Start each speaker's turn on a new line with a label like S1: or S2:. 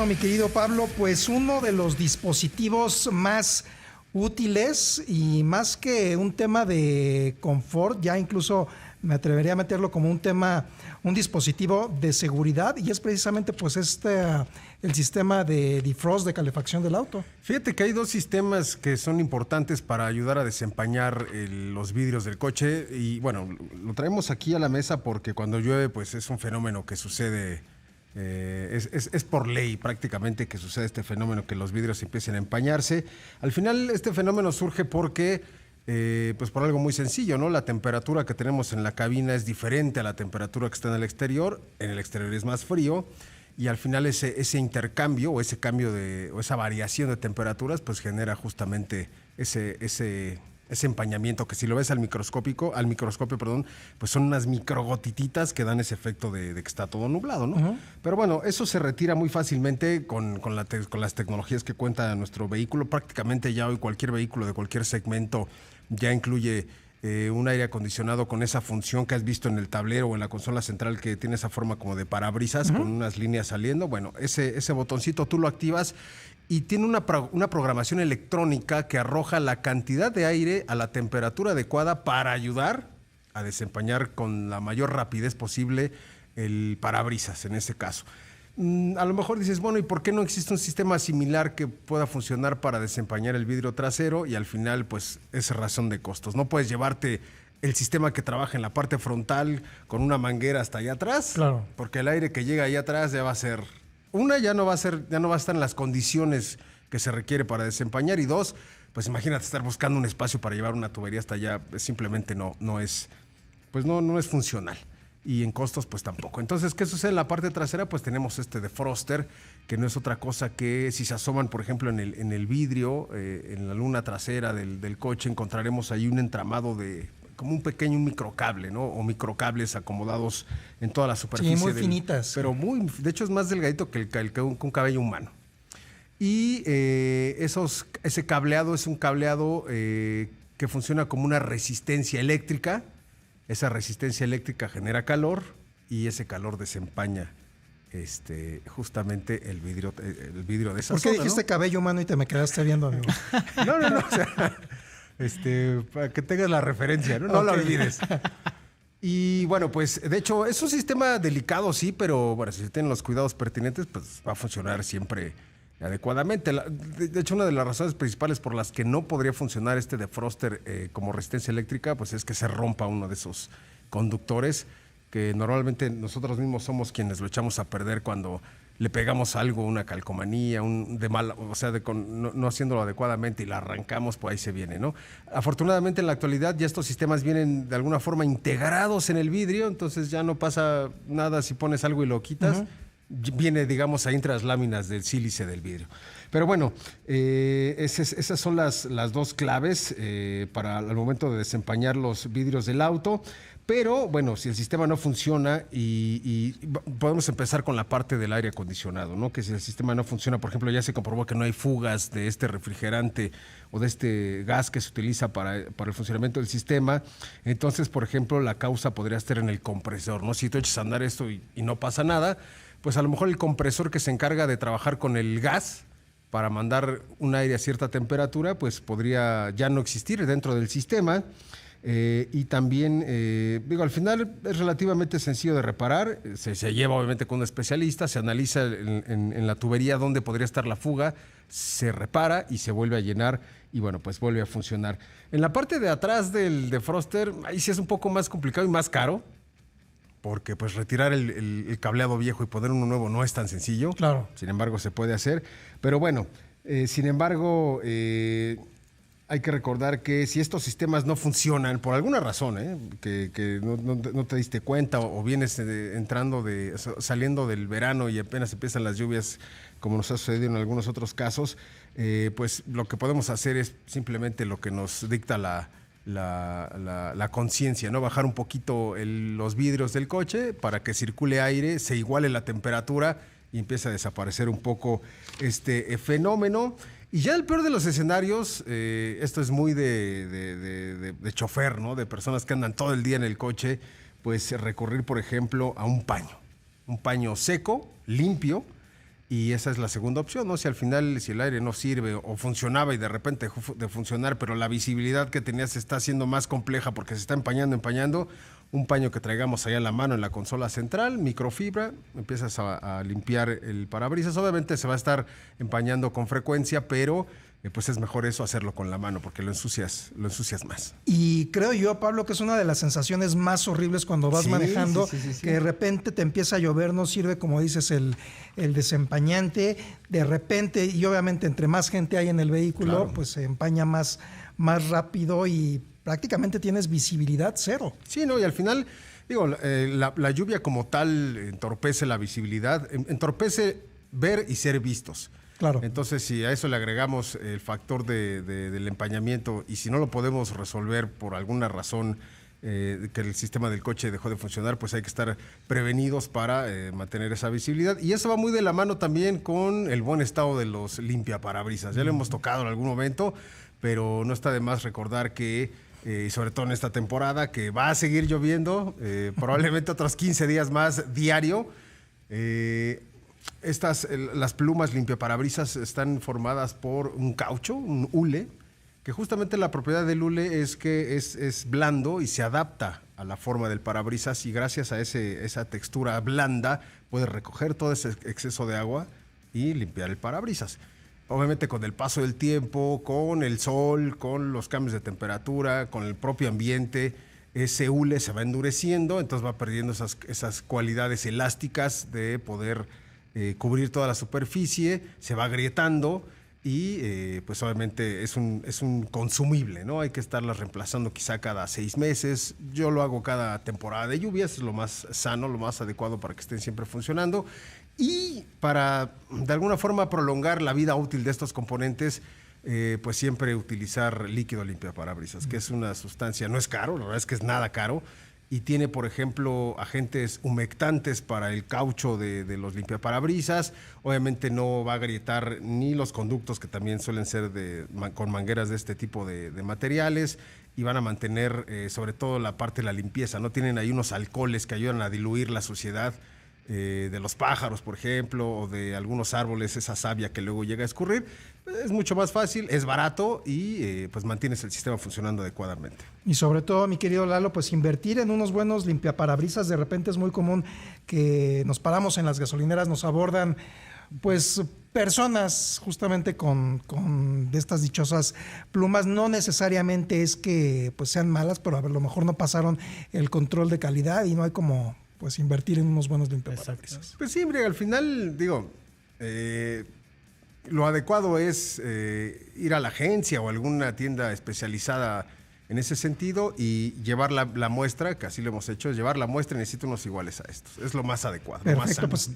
S1: Mi querido Pablo, pues uno de los dispositivos más útiles y más que un tema de confort, ya incluso me atrevería a meterlo como un tema, un dispositivo de seguridad, y es precisamente pues el sistema de defrost, de calefacción del auto.
S2: Fíjate que hay dos sistemas que son importantes para ayudar a desempañar los vidrios del coche, y bueno, lo traemos aquí a la mesa porque cuando llueve pues es un fenómeno que sucede. Es por ley prácticamente que sucede este fenómeno, que los vidrios empiecen a empañarse. Al final este fenómeno surge porque, pues por algo muy sencillo, ¿no? La temperatura que tenemos en la cabina es diferente a la temperatura que está en el exterior es más frío, y al final ese intercambio o ese cambio o esa variación de temperaturas pues genera justamente ese empañamiento, que si lo ves al microscopio, pues son unas microgotititas que dan ese efecto de que está todo nublado, ¿no? Uh-huh. Pero bueno, eso se retira muy fácilmente con las tecnologías que cuenta nuestro vehículo. Prácticamente ya hoy cualquier vehículo de cualquier segmento ya incluye un aire acondicionado con esa función que has visto en el tablero o en la consola central, que tiene esa forma como de parabrisas, uh-huh, con unas líneas saliendo. Bueno, ese botoncito tú lo activas y tiene una programación electrónica que arroja la cantidad de aire a la temperatura adecuada para ayudar a desempañar con la mayor rapidez posible el parabrisas en este caso. A lo mejor dices, bueno, ¿y por qué no existe un sistema similar que pueda funcionar para desempañar el vidrio trasero? Y al final, pues, es razón de costos. No puedes llevarte el sistema que trabaja en la parte frontal con una manguera hasta allá atrás, claro, porque el aire que llega allá atrás ya va a ser... ya no va a estar en las condiciones que se requiere para desempañar, y dos, pues imagínate estar buscando un espacio para llevar una tubería hasta allá, simplemente no es funcional. Y en costos pues tampoco. Entonces, ¿qué sucede en la parte trasera? Pues tenemos este defroster, que no es otra cosa que, si se asoman, por ejemplo, en el vidrio, en la luna trasera del coche, encontraremos ahí un entramado de como un microcable, ¿no? O microcables acomodados en toda la superficie.
S1: Sí, muy finitas.
S2: Pero de hecho es más delgadito que un cabello humano. Y ese cableado es un cableado que funciona como una resistencia eléctrica. Esa resistencia eléctrica genera calor y ese calor desempaña justamente el vidrio de esa zona.
S1: ¿Por qué dijiste, ¿no?, cabello humano y te me quedaste viendo, amigo?
S2: No, o sea... para que tengas la referencia, ¿no? No la olvides. Y bueno, pues de hecho es un sistema delicado, sí, pero bueno, si se tienen los cuidados pertinentes, pues va a funcionar siempre adecuadamente. De hecho, una de las razones principales por las que no podría funcionar este defroster como resistencia eléctrica, pues es que se rompa uno de esos conductores, que normalmente nosotros mismos somos quienes lo echamos a perder cuando le pegamos algo, una calcomanía, no haciéndolo adecuadamente y la arrancamos, pues ahí se viene, ¿no? Afortunadamente en la actualidad ya estos sistemas vienen de alguna forma integrados en el vidrio, entonces ya no pasa nada si pones algo y lo quitas. Uh-huh. Viene, digamos, ahí entre las láminas del sílice del vidrio. Pero bueno, esas son las dos claves para el momento de desempañar los vidrios del auto. Pero bueno, si el sistema no funciona, y podemos empezar con la parte del aire acondicionado, ¿no? Que si el sistema no funciona, por ejemplo, ya se comprobó que no hay fugas de este refrigerante o de este gas que se utiliza para el funcionamiento del sistema. Entonces, por ejemplo, la causa podría estar en el compresor, ¿no? Si tú echas a andar esto y no pasa nada, pues a lo mejor el compresor que se encarga de trabajar con el gas para mandar un aire a cierta temperatura, pues podría ya no existir dentro del sistema. Y también, al final es relativamente sencillo de reparar. Se lleva obviamente con un especialista, se analiza en la tubería dónde podría estar la fuga, se repara y se vuelve a llenar, y bueno, pues vuelve a funcionar. En la parte de atrás del defroster, ahí sí es un poco más complicado y más caro, porque pues retirar el cableado viejo y poner uno nuevo no es tan sencillo.
S1: Claro.
S2: Sin embargo, se puede hacer. Pero bueno, hay que recordar que si estos sistemas no funcionan por alguna razón, que no te diste cuenta, o vienes saliendo del verano y apenas empiezan las lluvias, como nos ha sucedido en algunos otros casos, pues lo que podemos hacer es simplemente lo que nos dicta la conciencia, ¿no? Bajar un poquito los vidrios del coche para que circule aire, se iguale la temperatura y empieza a desaparecer un poco este fenómeno. Y ya el peor de los escenarios, esto es muy de chofer, ¿no? De personas que andan todo el día en el coche, pues recurrir, por ejemplo, a un paño seco, limpio, Y esa es la segunda opción, ¿no? Si al final, si el aire no sirve o funcionaba y de repente dejó de funcionar, pero la visibilidad que tenías se está haciendo más compleja porque se está empañando, un paño que traigamos allá en la mano en la consola central, microfibra, empiezas a limpiar el parabrisas. Obviamente se va a estar empañando con frecuencia, pero pues es mejor eso hacerlo con la mano porque lo ensucias más.
S1: Y creo yo, Pablo, que es una de las sensaciones más horribles cuando vas manejando, sí. Que de repente te empieza a llover, no sirve, como dices, el desempañante, de repente, y obviamente entre más gente hay en el vehículo, claro, pues se empaña más rápido y prácticamente tienes visibilidad cero.
S2: Sí, no, y al final, digo, la lluvia como tal entorpece la visibilidad, entorpece ver y ser vistos.
S1: Claro.
S2: Entonces, si a eso le agregamos el factor del empañamiento y si no lo podemos resolver por alguna razón que el sistema del coche dejó de funcionar, pues hay que estar prevenidos para mantener esa visibilidad. Y eso va muy de la mano también con el buen estado de los limpiaparabrisas. Ya lo hemos tocado en algún momento, pero no está de más recordar que, sobre todo en esta temporada, que va a seguir lloviendo, probablemente otros 15 días más diario. Las plumas limpiaparabrisas están formadas por un caucho, un hule, que justamente la propiedad del hule es que es blando y se adapta a la forma del parabrisas y gracias a esa textura blanda puedes recoger todo ese exceso de agua y limpiar el parabrisas. Obviamente con el paso del tiempo, con el sol, con los cambios de temperatura, con el propio ambiente, ese hule se va endureciendo, entonces va perdiendo esas cualidades elásticas de poder cubrir toda la superficie, se va agrietando y pues obviamente es un consumible, ¿no? Hay que estarlas reemplazando quizá cada 6 meses. Yo lo hago cada temporada de lluvias, es lo más sano, lo más adecuado para que estén siempre funcionando. Y para de alguna forma prolongar la vida útil de estos componentes, pues siempre utilizar líquido limpiaparabrisas, que es una sustancia, no es caro, la verdad es que es nada caro, y tiene, por ejemplo, agentes humectantes para el caucho de los limpiaparabrisas. Obviamente no va a agrietar ni los conductos, que también suelen ser con mangueras de este tipo de materiales, y van a mantener sobre todo la parte de la limpieza, ¿no? Tienen ahí unos alcoholes que ayudan a diluir la suciedad de los pájaros, por ejemplo, o de algunos árboles, esa savia que luego llega a escurrir. Es mucho más fácil, es barato y pues mantienes el sistema funcionando adecuadamente.
S1: Y sobre todo, mi querido Lalo, pues invertir en unos buenos limpiaparabrisas. De repente es muy común que nos paramos en las gasolineras, nos abordan pues personas justamente con de estas dichosas plumas. No necesariamente es que pues sean malas, pero a lo mejor no pasaron el control de calidad y no hay como pues invertir en unos buenos limpiaparabrisas.
S2: Pues sí, al final, digo, lo adecuado es ir a la agencia o alguna tienda especializada en ese sentido y llevar la muestra, que así lo hemos hecho, es llevar la muestra y necesito unos iguales a estos. Es lo más adecuado.
S1: Perfecto,
S2: lo más sano.
S1: Pues